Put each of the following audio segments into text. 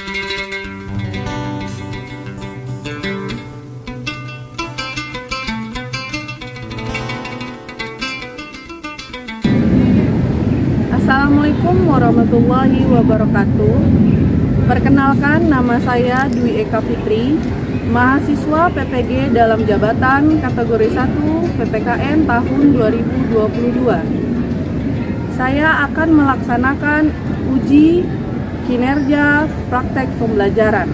Assalamualaikum warahmatullahi wabarakatuh. Perkenalkan, nama saya Dwi Eka Fitri, mahasiswa PPG dalam jabatan kategori 1 PPKN tahun 2022. Saya akan melaksanakan uji kinerja praktek pembelajaran.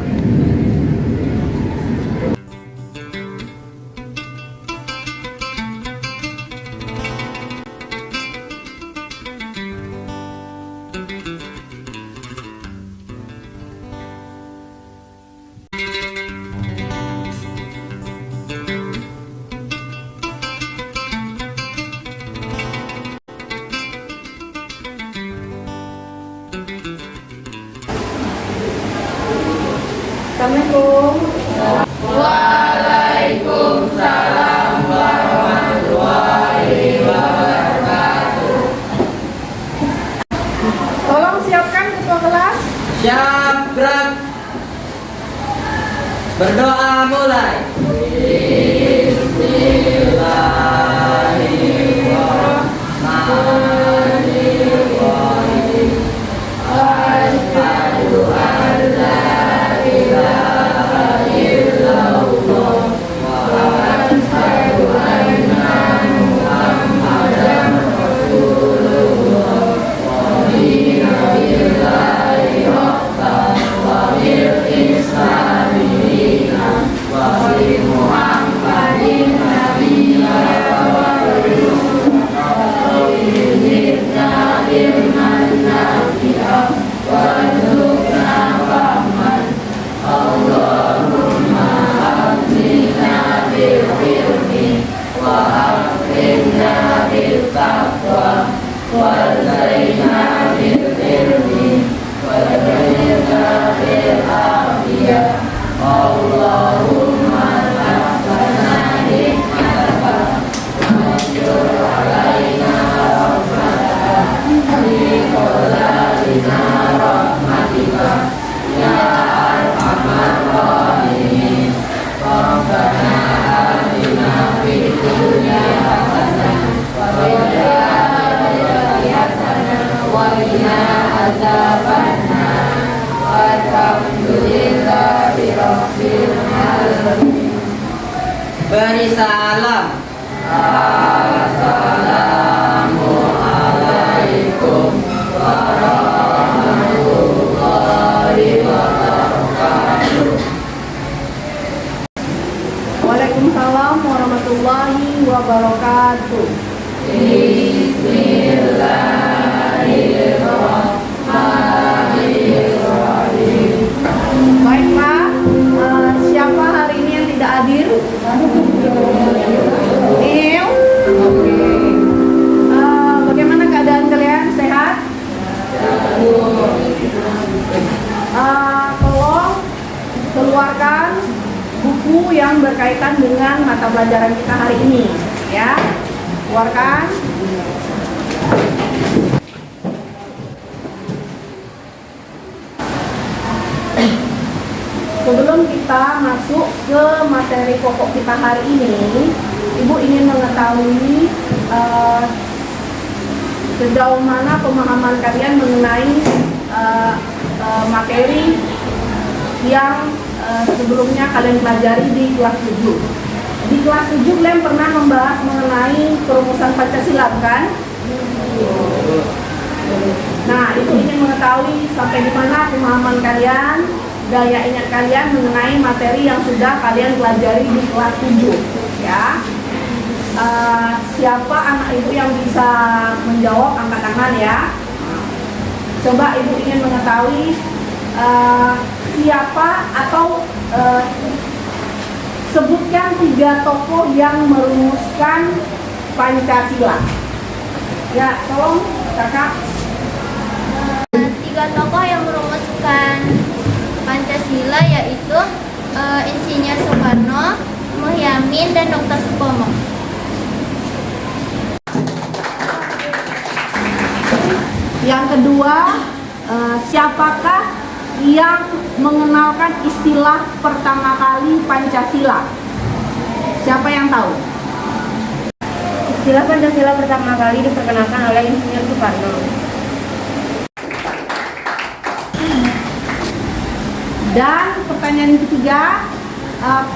Assalamualaikum. Waalaikumsalam warahmatullahi wabarakatuh. Tolong siapkan ketua kelas. Siap, gerak. Berdoa mulai. Bismillahirrahmanirrahim. Asyhadu an la ilaha illallah wa asyhadu anna Muhammadan Rasulullah. Radiya billahi rabban wa bil islami dinan wa bi Muhammadin nabiyyan wa zidna ilman nafi'an warzuqna fahman. Allahumma aghnina bil ilmi wa akrimna bil taqwa wa zayyinna bil ilmi wa zayyinna bil afiyah. Allahumma rabbana nikmataka wa anzur alaina rahmataka bi qadarina rahmatika ya arhamar rahimin. Rabbana atina fid dunya hasanah wa fil akhirati hasanah wa qina adzabannar. Walhamdulillahi rabbil alamin. Beri salam. Assalamualaikum warahmatullahi wabarakatuh. Waalaikumsalam warahmatullahi wabarakatuh. Bismillahirrahmanirrahim. Baiklah, siapa hari ini yang tidak hadir? Oke. Bagaimana keadaan kalian? Sehat? Tolong keluarkan buku yang berkaitan dengan mata pelajaran kita hari ini, ya. Keluarkan. Sebelum kita masuk ke materi pokok kita hari ini, Ibu ingin mengetahui sejauh mana pemahaman kalian mengenai materi yang sebelumnya kalian pelajari di kelas 7. Di kelas 7 kalian pernah membahas mengenai perumusan Pancasila, kan? Nah, itu ingin mengetahui sampai di mana pemahaman kalian, daya ingat kalian mengenai materi yang sudah kalian pelajari di kelas 7, ya. Siapa anak ibu yang bisa menjawab, angkat tangan ya. Coba ibu ingin mengetahui siapa atau sebutkan 3 tokoh yang merumuskan Pancasila. Ya, tolong kakak. 3 tokoh yang merumuskan Pancasila yaitu Insinyur Soekarno, Muhyiddin, dan Dr. Supomo. Yang kedua, siapakah yang mengenalkan istilah pertama kali Pancasila? Siapa yang tahu? Istilah Pancasila pertama kali diperkenalkan oleh Insinyur Soekarno. Dan pertanyaan yang ketiga,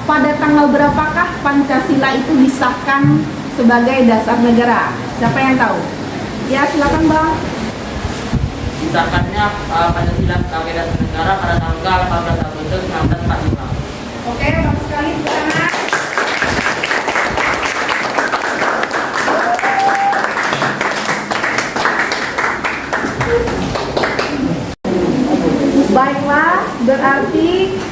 pada tanggal berapakah Pancasila itu disahkan sebagai dasar negara? Siapa yang tahu? Ya, silakan Bang. Disahkannya Pancasila sebagai dasar negara pada tanggal 14 Agustus 1945. Oke, bagus sekali. Silakan. Baiklah, berarti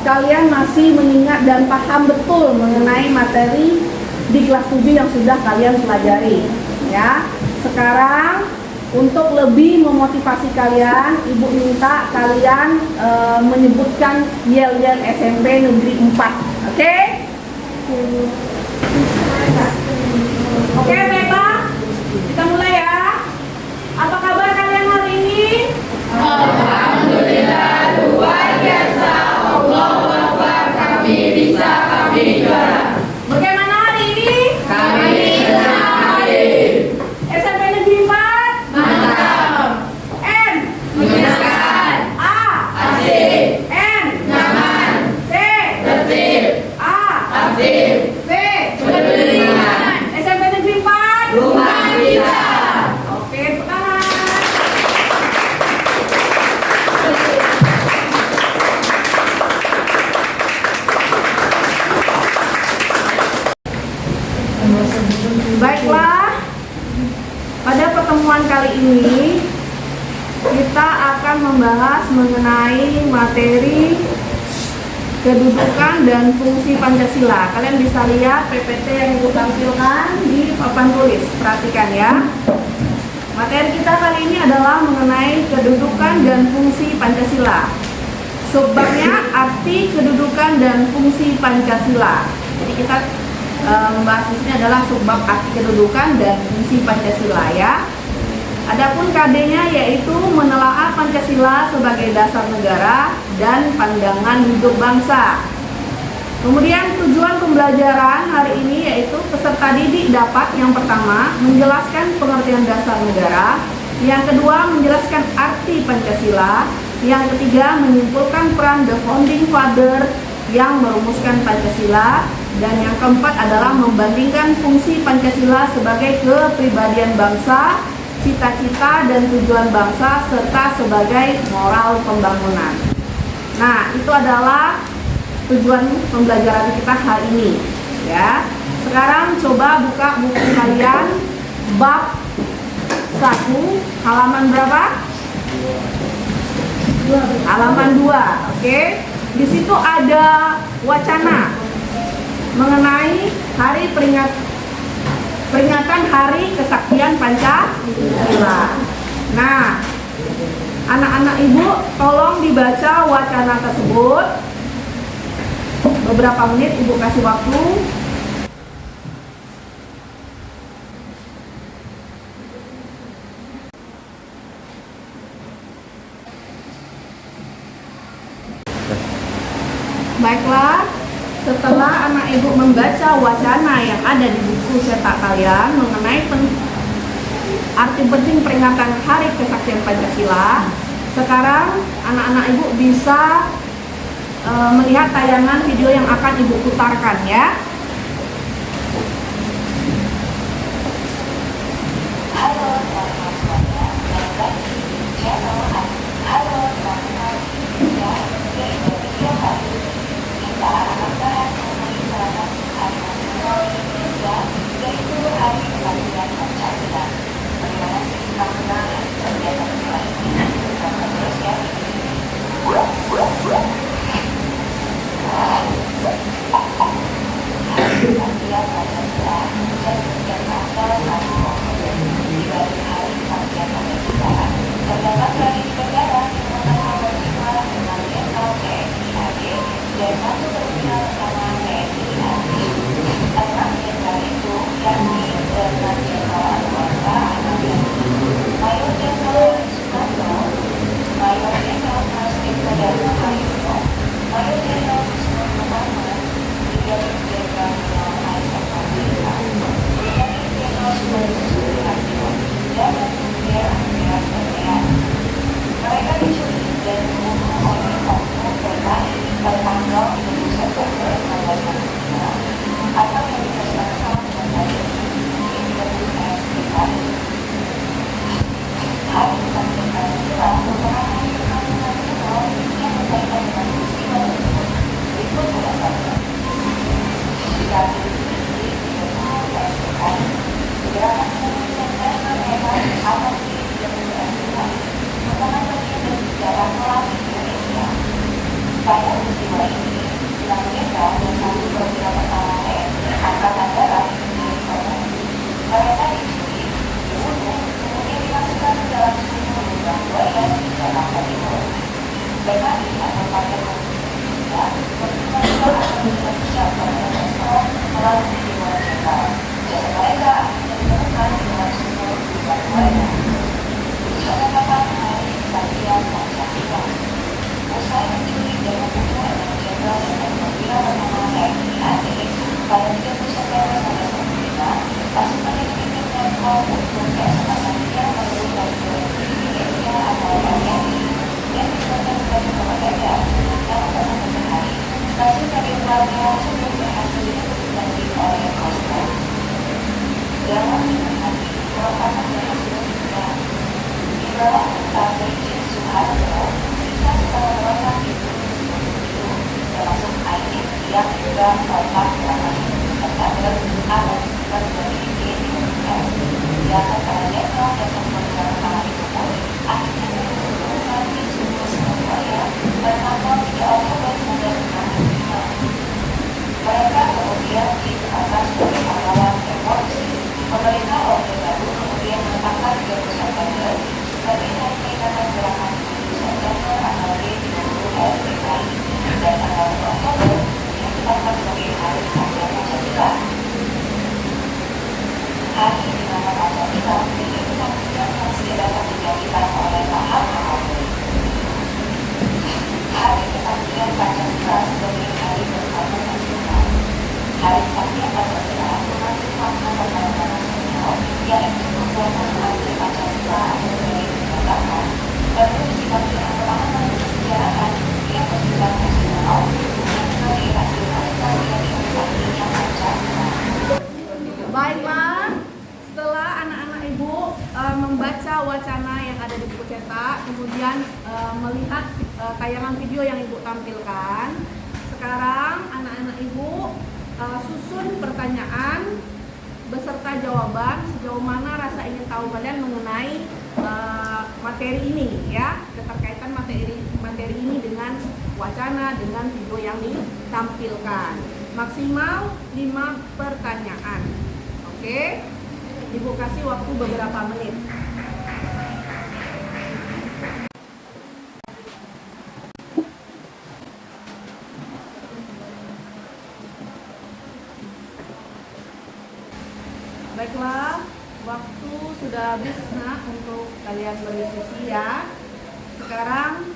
kalian masih mengingat dan paham betul mengenai materi di kelas 7 yang sudah kalian pelajari, ya. Sekarang untuk lebih memotivasi kalian, Ibu minta kalian menyebutkan yel-yel SMP Negeri 4. Oke? Oke, baiklah. Kita mulai ya. Apa kabar kalian hari ini? Alhamdulillah, luar biasa. Allahu Akbar, kami bisa, kami juara. Bagaimana hari ini? Kami senang hadir. SMP Negeri 4? Mantap. N? Menyenangkan. A? Asik. N? Nyaman. C? Tertib. A? Aktif. B? Beriman. SMP Negeri 4? Rumah kita. Oke, tepuk tangan. Baiklah, pada pertemuan kali ini kita akan membahas mengenai materi kedudukan dan fungsi Pancasila. Kalian bisa lihat PPT yang Ibu tampilkan di papan tulis. Perhatikan ya. Materi kita kali ini adalah mengenai kedudukan dan fungsi Pancasila. Subbabnya arti kedudukan dan fungsi Pancasila. Jadi kita membahas di sini adalah subbab arti kedudukan dan fungsi Pancasila ya. Adapun KD-nya yaitu menelaah Pancasila sebagai dasar negara dan pandangan hidup bangsa. Kemudian tujuan pembelajaran hari ini yaitu peserta didik dapat yang pertama menjelaskan pengertian dasar negara, yang kedua menjelaskan arti Pancasila, yang ketiga menyimpulkan peran the founding father yang merumuskan Pancasila, dan yang keempat adalah membandingkan fungsi Pancasila sebagai kepribadian bangsa, cita-cita dan tujuan bangsa, serta sebagai moral pembangunan. Nah, itu adalah tujuan pembelajaran kita hari ini ya. Sekarang coba buka buku kalian bab 1 halaman berapa? Halaman 2. Oke. Di situ ada wacana mengenai hari peringatan Hari Kesaktian Pancasila. Nah, anak-anak Ibu tolong dibaca wacana tersebut. Beberapa menit Ibu kasih waktu. Baiklah, setelah anak Ibu membaca wacana yang ada di buku cetak kalian mengenai arti penting peringatan Hari Kesaktian Pancasila, sekarang anak-anak Ibu bisa melihat tayangan video yang akan Ibu putarkan ya. Mayoritas Baiklah, setelah anak-anak ibu membaca wacana yang ada di buku cetak, kemudian melihat tayangan video yang ibu tampilkan, sekarang anak-anak ibu susun pertanyaan beserta jawaban sejauh mana rasa ingin tahu kalian mengenai materi ini, ya, keterkaitan materi ini dengan wacana, dengan video yang ditampilkan. Maksimal 5 pertanyaan. Oke, ibu kasih waktu beberapa menit. Baiklah, waktu sudah habis untuk kalian berdiskusi, ya. Sekarang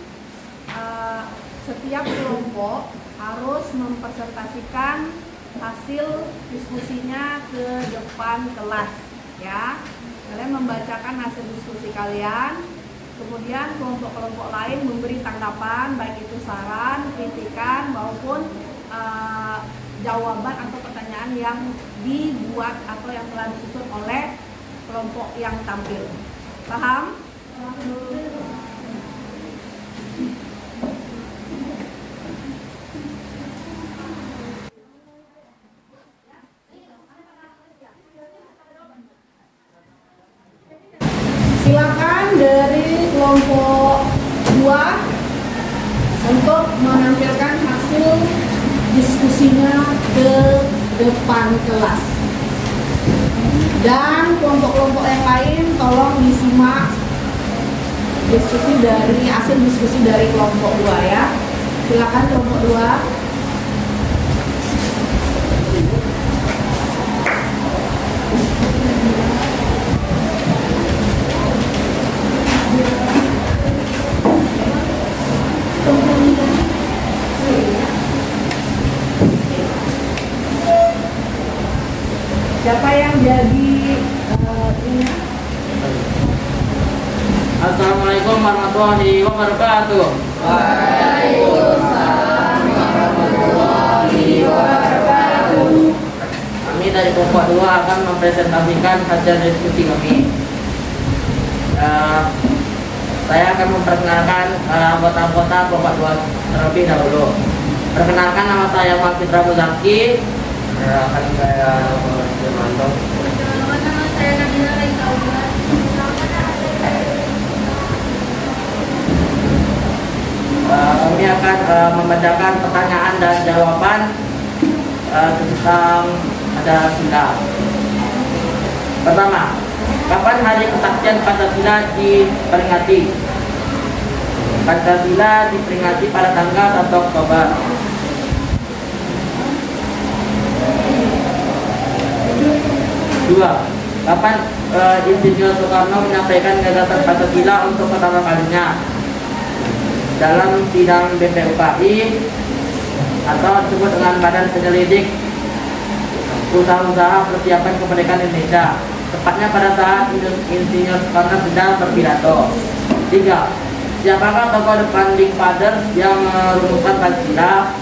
setiap kelompok harus mempresentasikan hasil diskusinya ke depan kelas, ya. Kalian membacakan hasil diskusi kalian, kemudian kelompok-kelompok lain memberi tanggapan, baik itu saran, kritikan maupun jawaban atau pertanyaan yang dibuat atau yang telah disusun oleh kelompok yang tampil. Paham? Silakan dari kelompok 2 untuk menampilkan hasil diskusinya ke depan kelas. Dan kelompok-kelompok yang lain tolong disimak hasil diskusi dari kelompok 2, ya. Silakan kelompok 2. Siapa yang jadi ini? Assalamualaikum warahmatullahi wabarakatuh. Waalaikumsalam warahmatullahi wabarakatuh. Kami dari kelompok 2 akan mempresentasikan hasil diskusi kami. Saya akan memperkenalkan anggota-anggota kelompok 2 terlebih dahulu. Perkenalkan, nama saya Muhammad Fitra Muzaki. Akan saya memantau. Nama saya Nabila Raisa Umar. Kami akan membacakan pertanyaan dan jawaban tentang Pancasila. Pertama, kapan hari kesaktian Pancasila diperingati? Pancasila diperingati pada tanggal 1 Oktober. Dua, kapan Insinyur Soekarno menyampaikan gagasan Pancasila untuk pertama kalinya? Dalam sidang BPUKI atau disebut dengan Badan Penyelidik Usaha-usaha Persiapan Kemerdekaan Indonesia, tepatnya pada saat Insinyur Soekarno sedang berpidato. 3. Siapakah tokoh The Founding Fathers yang merumuskan Pancasila?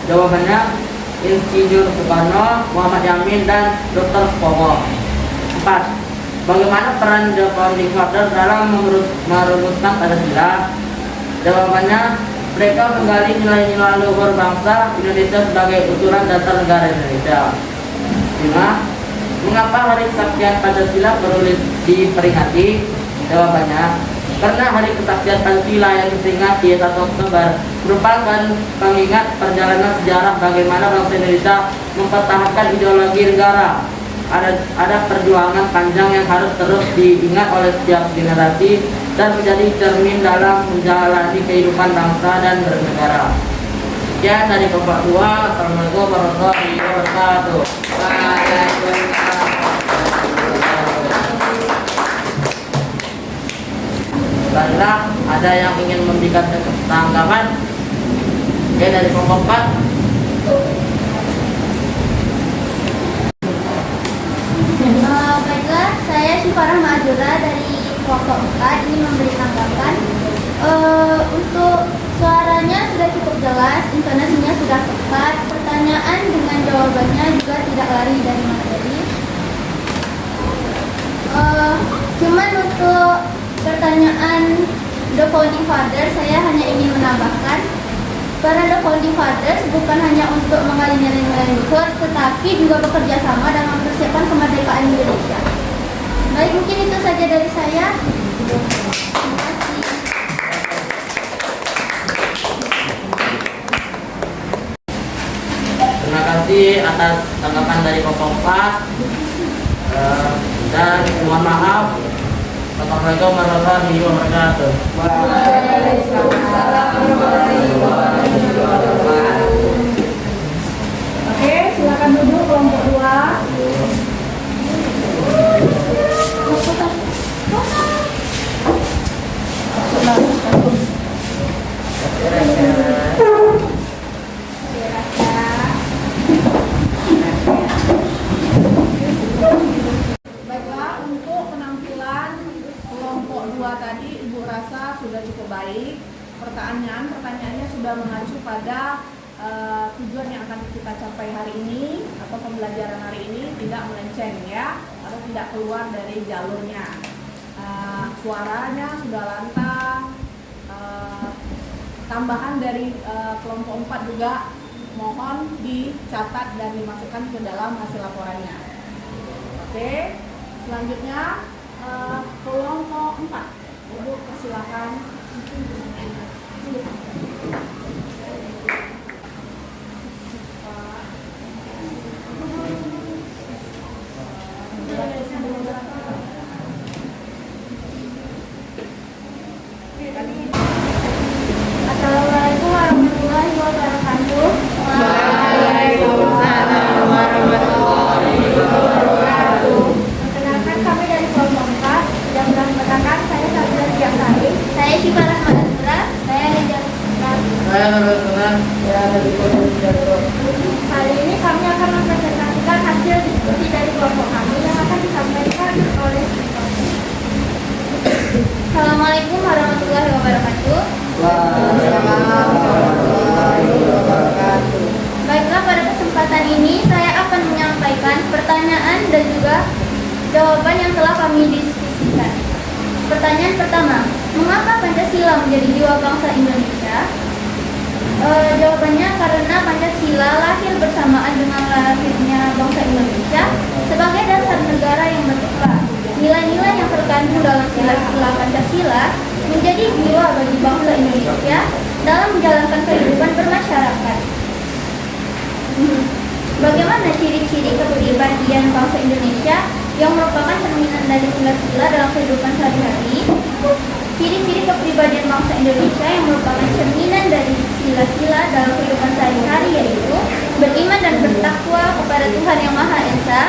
Jawabannya Insinyur Soekarno, Muhammad Yamin, dan Dr. Supomo. 4. Bagaimana peran The Founding Fathers dalam merumuskan Pancasila? Jawabannya, mereka menggali nilai-nilai luhur bangsa Indonesia sebagai uturan dasar negara Indonesia. 5. Mengapa hari kesaktian Pancasila perlu diperingati? Jawabannya, karena hari kesaktian Pancasila yang diperingati 1 Oktober merupakan pengingat perjalanan sejarah bagaimana bangsa Indonesia mempertahankan ideologi negara. Ada perjuangan panjang yang harus terus diingat oleh setiap generasi dan menjadi cermin dalam menjalani kehidupan bangsa dan bernegara. Sekian dari kelompok 2. Assalamualaikum warahmatullahi wabarakatuh. Baiklah, ada yang ingin memberikan tanggapan? Oke, dari kelompok 4. Baiklah, saya Syifarah Ma'adzura dari kelompok 4 ini memberi tanggapan. Untuk suaranya sudah cukup jelas, intonasinya sudah tepat, pertanyaan dengan jawabannya juga tidak lari dari materi. Cuman untuk pertanyaan The Founding Fathers, saya hanya ingin menambahkan para The Founding Fathers bukan hanya untuk menggali nilai-nilai luhur, tetapi juga bekerja sama dalam mempersiapkan kemerdekaan Indonesia. Baik, mungkin itu saja dari saya. Terima kasih. Terima kasih atas tanggapan dari kelompok 4. Dan mohon maaf. Assalamualaikum warahmatullahi wabarakatuh. Waalaikumsalam warahmatullahi wabarakatuh. Oke, silakan duduk kelompok 2. Baiklah, untuk penampilan kelompok 2 tadi Ibu rasa sudah cukup baik. Pertanyaannya sudah mengacu pada tujuan yang akan kita capai hari ini atau pembelajaran hari ini, tidak melenceng ya, atau tidak keluar dari jalurnya. Suaranya sudah lantang. Tambahan dari kelompok 4 juga mohon dicatat dan dimasukkan ke dalam hasil laporannya. Oke, selanjutnya kelompok 4. Ibu persilakan. Assalamualaikum warahmatullahi wabarakatuh. Waalaikumsalam warahmatullahi wabarakatuh. Perkenalkan, kami dari kelompok 4 yang mengatakan saya Sabda Tiaksari. Saya Syifarah Ma'adzura. Saya Reza Fitra. Saya Nurul Sunan. Saya dari kelompok 3. Kali ini kami akan mempresentasikan hasil diskusi dari kelompok jiwa bangsa Indonesia? Jawabannya karena Pancasila lahir bersamaan dengan lahirnya bangsa Indonesia sebagai dasar negara yang merdeka. Nilai-nilai yang terkandung dalam sila-sila Pancasila menjadi jiwa bagi bangsa Indonesia dalam menjalankan kehidupan bermasyarakat. Bagaimana ciri-ciri kepribadian bangsa Indonesia yang merupakan cerminan dari sila-sila dalam kehidupan sehari-hari? Ciri-ciri kepribadian bangsa Indonesia yang merupakan cerminan dari sila-sila dalam kehidupan sehari-hari yaitu beriman dan bertakwa kepada Tuhan Yang Maha Esa,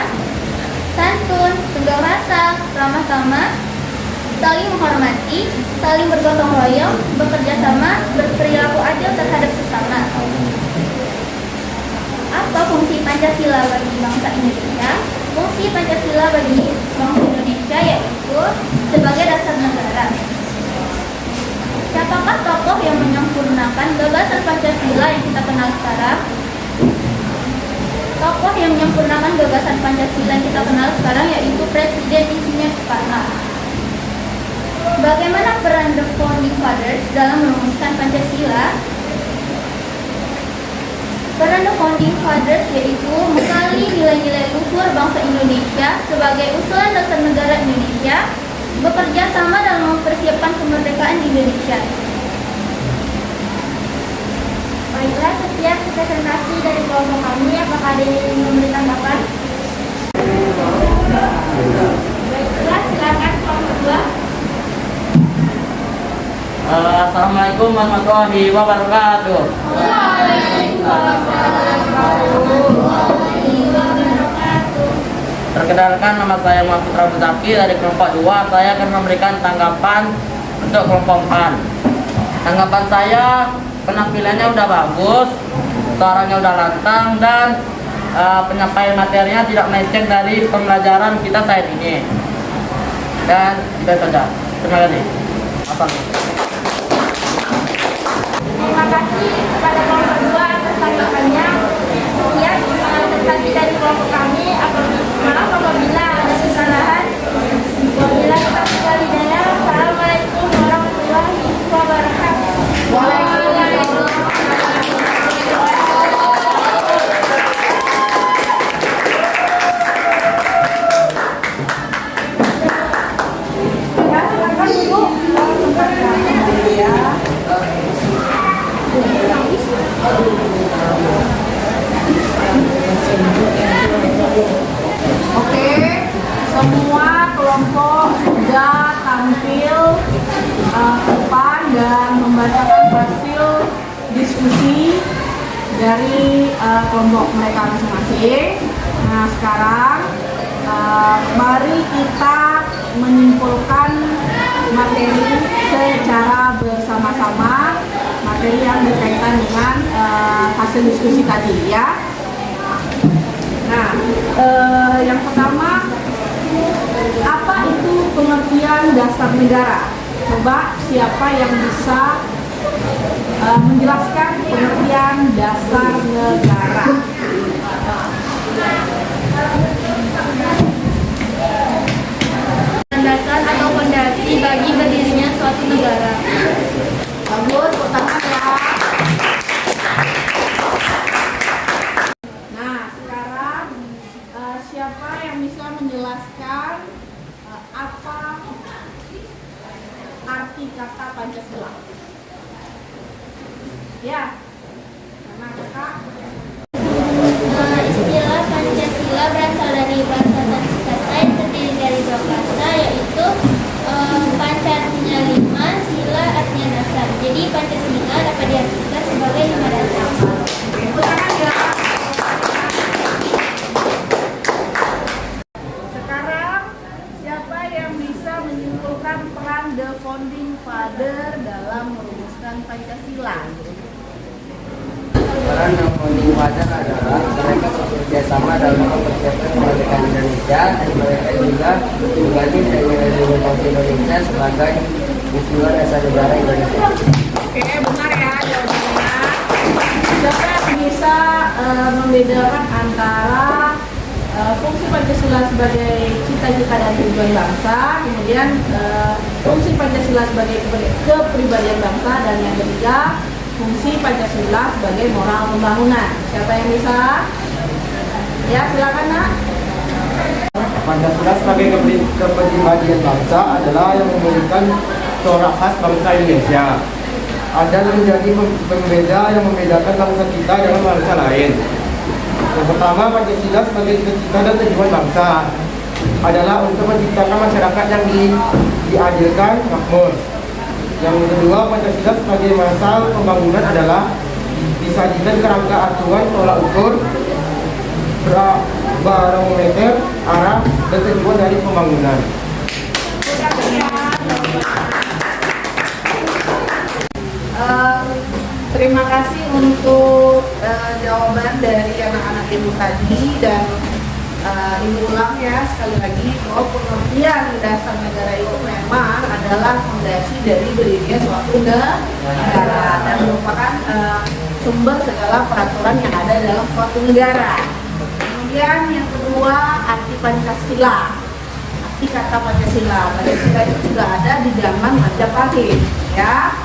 santun, tenggang rasa, ramah tamah, saling menghormati, saling bergotong royong, bekerja sama, berperilaku adil terhadap sesama. Apa fungsi Pancasila bagi bangsa Indonesia? Fungsi Pancasila bagi bangsa Indonesia yaitu sebagai dasar negara. Siapakah tokoh yang menyempurnakan gagasan Pancasila yang kita kenal sekarang? Tokoh yang menyempurnakan gagasan Pancasila yang kita kenal sekarang yaitu Presiden Insinyur Soekarno. Bagaimana peran The Founding Fathers dalam merumuskan Pancasila? Peran The Founding Fathers yaitu menggali nilai-nilai luhur bangsa Indonesia sebagai usulan dasar negara Indonesia, bekerja sama dalam mempersiapkan kemerdekaan Indonesia. Baiklah, setiap presentasi dari kelompok kami, apakah ada yang ingin memberi tanggapan? Baiklah, silakan kelompok 2. Assalamualaikum warahmatullahi wabarakatuh. Perkenalkan, nama saya Muhammad Putra Muzaki dari kelompok 2. Saya akan memberikan tanggapan untuk kelompok 4. Tanggapan saya, penampilannya udah bagus, suaranya udah lantang, dan penyampaian materinya tidak melenceng dari pembelajaran kita saat ini. Dan itu saja. Terima kasih. Terima kasih kepada kelompok 2 atas tanggapannya. Ya, presentasi dari kelompok kami. Maaf apabila ada kesalahan. Wabillahi taufiq wal hidayah. Assalamualaikum warahmatullahi wabarakatuh. Waalaikumsalam. Oke, semua kelompok sudah tampil ke depan dan membacakan hasil diskusi dari kelompok mereka masing-masing. Nah, sekarang mari kita menyimpulkan materi secara bersama-sama, materi yang berkaitan dengan hasil diskusi tadi ya. Nah, yang pertama, apa itu pengertian dasar negara? Coba siapa yang bisa menjelaskan pengertian dasar negara? Landasan atau fondasi bagi berdirinya suatu negara. Bagus, tepuk tangan ya. Nah, sekarang siapa yang bisa menjelaskan apa arti kata Pancasila? Ya, karena kakak. Istilah Pancasila berasal dari bahasa Sanskerta yang terdiri dari dua kata yaitu panca artinya 5, sila artinya dasar. Jadi Pancasila dapat diartikan sebagai 5 dasar. Tepuk tangan ya. Sekarang siapa yang bisa menyimpulkan peran The Founding Father dalam merumuskan Pancasila? Peran yang paling wajar adalah mereka bekerja sama dalam mempersiapkan kemerdekaan Indonesia, dan mereka juga menggali nilai-nilai bangsa Indonesia sebagai usulan dasar negara Indonesia. Oke, benar ya jawabannya. Siapa yang bisa membedakan antara fungsi Pancasila sebagai cita-cita dan tujuan bangsa, kemudian fungsi Pancasila sebagai kepribadian bangsa, dan yang ketiga fungsi Pancasila sebagai moral pembangunan. Siapa yang bisa? Ya, silakan Nak. Pancasila sebagai kepribadian bangsa adalah yang memberikan corak khas bangsa Indonesia. Ada yang menjadi pembeda yang membedakan bangsa kita dengan bangsa lain. Yang pertama, Pancasila sebagai cita-cita dan tujuan bangsa adalah untuk menciptakan masyarakat yang diadilkan, makmur. Yang kedua, Pancasila sebagai masal pembangunan adalah disajikan kerangka aturan tolak ukur barometer arah dan tujuan dari pembangunan. Terima kasih untuk jawaban dari anak-anak ibu tadi, dan ibu ulang ya sekali lagi bahwa pengertian dasar negara itu memang adalah fondasi dari berdirinya suatu negara dan merupakan sumber segala peraturan yang ada dalam suatu negara. Kemudian yang kedua, arti Pancasila. Arti kata Pancasila. Pancasila itu sudah ada di zaman Majapahit, ya.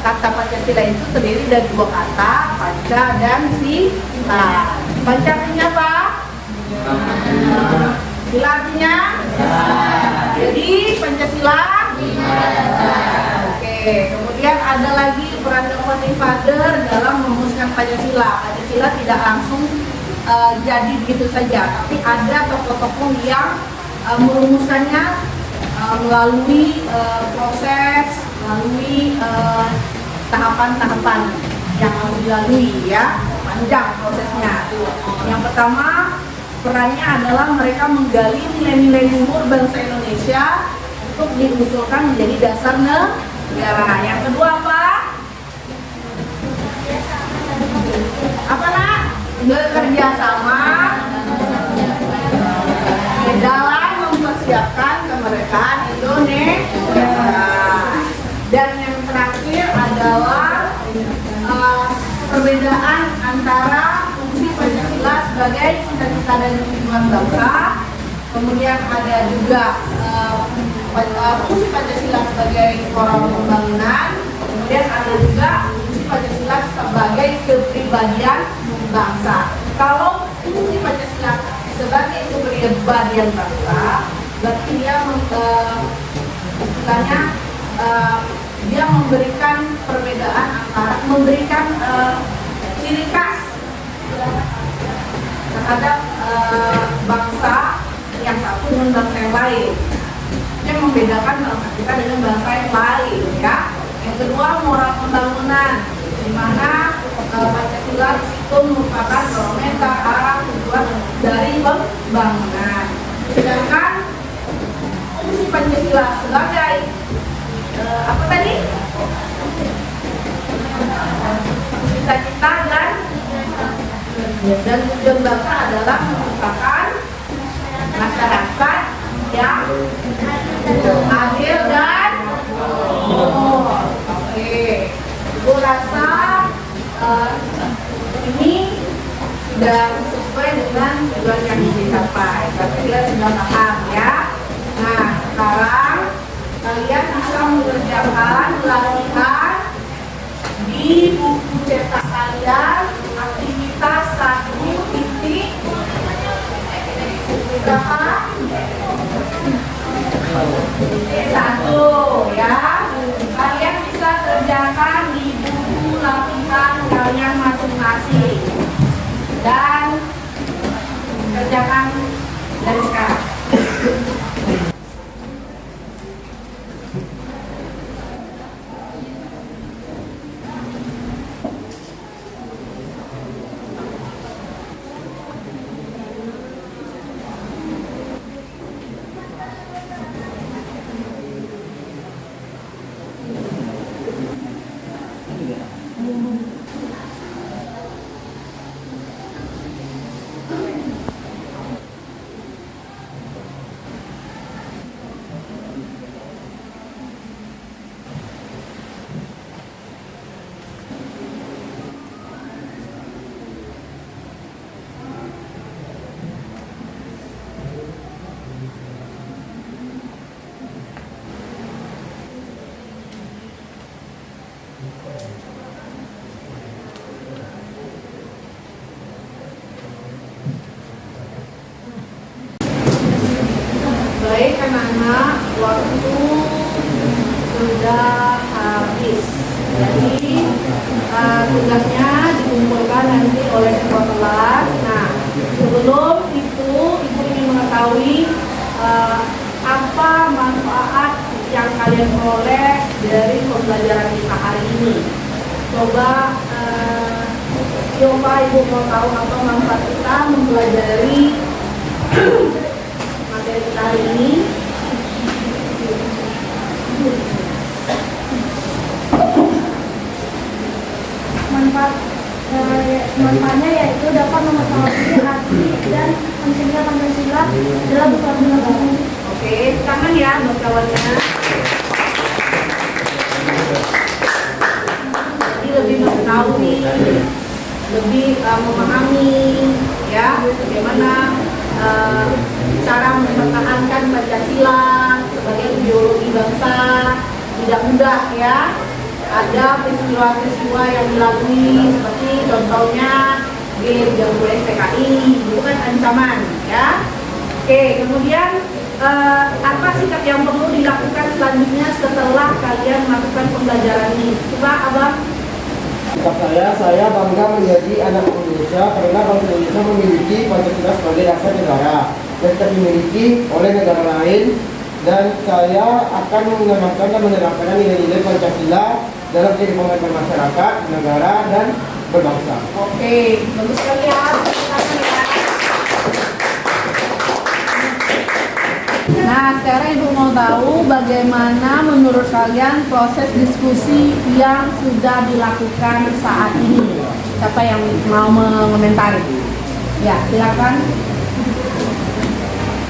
Kata Pancasila itu terdiri dari dua kata, panca dan sila. Panca artinya apa? Sila artinya? Jadi Pancasila? Oke, kemudian ada lagi peran the founding father dalam merumuskan Pancasila. Pancasila tidak langsung jadi begitu saja, tapi ada tokoh-tokoh yang merumuskannya melalui proses, melalui tahapan-tahapan yang harus dilalui, ya, panjang prosesnya. Yang pertama, perannya adalah mereka menggali nilai-nilai luhur bangsa Indonesia untuk diusulkan menjadi dasar negara. Yang kedua apa? Apa Nak? Bekerja sama dalam mempersiapkan kemerdekaan Indonesia. Dan yang terakhir adalah perbedaan antara fungsi Pancasila sebagai cita-cita dan tujuan bangsa, kemudian ada juga fungsi Pancasila sebagai moral pembangunan, kemudian ada juga fungsi Pancasila sebagai kepribadian bangsa. Kalau fungsi Pancasila sebagai kepribadian bangsa, berarti dia istilahnya dia memberikan perbedaan antara memberikan ciri khas terhadap bangsa yang satu dengan bangsa yang lain, yang membedakan bangsa kita dengan bangsa yang lain, ya. Yang kedua, moral pembangunan, di mana Pancasila di situ merupakan barometer arah tujuan dari pembangunan. Sedangkan fungsi Pancasila sebagai apa tadi? Cita-cita dan tujuan bangsa adalah merupakan masyarakat yang adil dan makmur. Oke, Ibu rasa ini sudah sesuai dengan tujuan yang dicapai. Tapi kita sudah paham, ya. Nah, sekarang kalian bisa mengerjakan latihan di buku cetak kalian aktivitas 1.1, ya. Kalian bisa kerjakan di buku latihan kalian masing-masing dan kerjakan dari sekarang. Baik anak-anak, waktu sudah habis. Jadi tugasnya dikumpulkan nanti oleh ketua kelas. Nah, sebelum itu ibu ingin mengetahui apa manfaat yang kalian peroleh dari pembelajaran kita hari ini. Coba ibu mau tahu apa manfaat kita mempelajari materi kita hari ini. Manfaatnya yaitu dapat mengetahui arti dan pentingnya Pancasila dalam berbangsa negara. Oke, tangan ya buat kawannya. Jadi lebih mengetahui, lebih memahami ya bagaimana cara mempertahankan Pancasila sebagai ideologi bangsa. Tidak mudah ya. Ada peristiwa-peristiwa yang dilalui seperti contohnya G30 SPKI, itu kan ancaman ya. Oke, kemudian apa sikap yang perlu dilakukan selanjutnya setelah kalian melakukan pembelajaran ini? Coba Abang. Sikap saya bangga menjadi anak Indonesia karena bangsa Indonesia memiliki Pancasila sebagai dasar negara yang tak dimiliki oleh negara lain, dan saya akan mengamalkan dan menerapkan nilai-nilai Pancasila dalam kehidupan bermasyarakat, negara, dan berbangsa. Oke, bagus sekali ya. Nah, sekarang Ibu mau tahu bagaimana menurut kalian proses diskusi yang sudah dilakukan saat ini. Siapa yang mau mengomentari? Ya, silakan.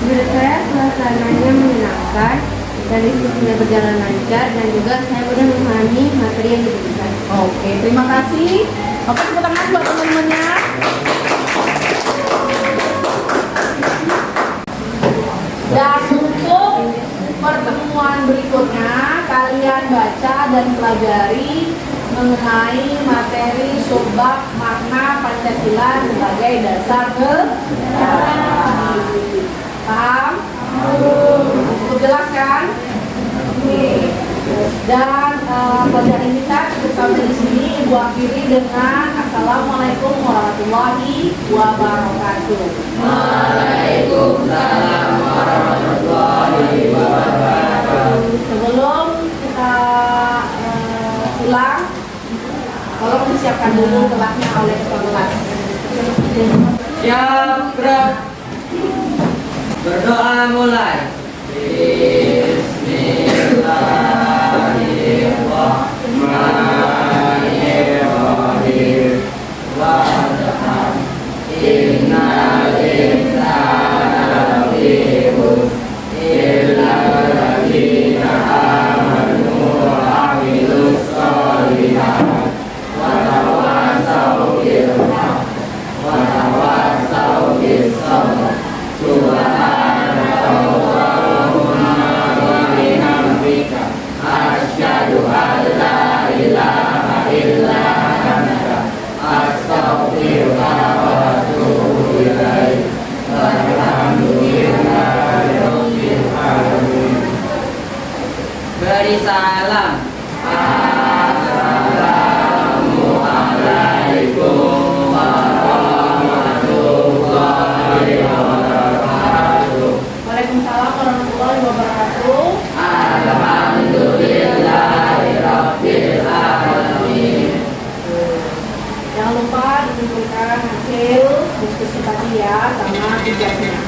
Menurut saya suasananya menyenangkan dan diskusinya berjalan lancar, dan juga saya mudah memahami materi yang diberikan. Oke, terima kasih. Oke, tepuk tangan buat teman-temannya. Dan untuk pertemuan berikutnya, kalian baca dan pelajari mengenai materi subbab makna Pancasila sebagai dasar negara. Paham? Cukup jelas kan? Oke. Dan pelajaran kita cukup sampai di sini. Ibu akhiri dengan Assalamualaikum warahmatullahi wabarakatuh. Waalaikumsalam warahmatullahi wabarakatuh. Sebelum kita pulang, tolong disiapkan dulu kelasnya oleh ketua kelas. Siap, gerak. Berdoa mulai. Bismillahirrahmanirrahim. Wadhan innal insana lafi khusr illa alladziina aamanu wa 'amilus shalihaat wa tawassaw bil haqq wa tawassaw bis sabr. Subhanallahumma wa bihamdika asyhadu an la ilaha illa anta astaghfiruka wa atubu ilaik. Walhamdulillahi rabbil alamin. Beri salam. Assalamualaikum warahmatullahi wabarakatuh. Waalaikumsalam warahmatullahi wabarakatuh. Alhamdulillahirabbil alamin. Jangan lupa dikumpulkan hasil diskusi tadi ya sama tugasnya.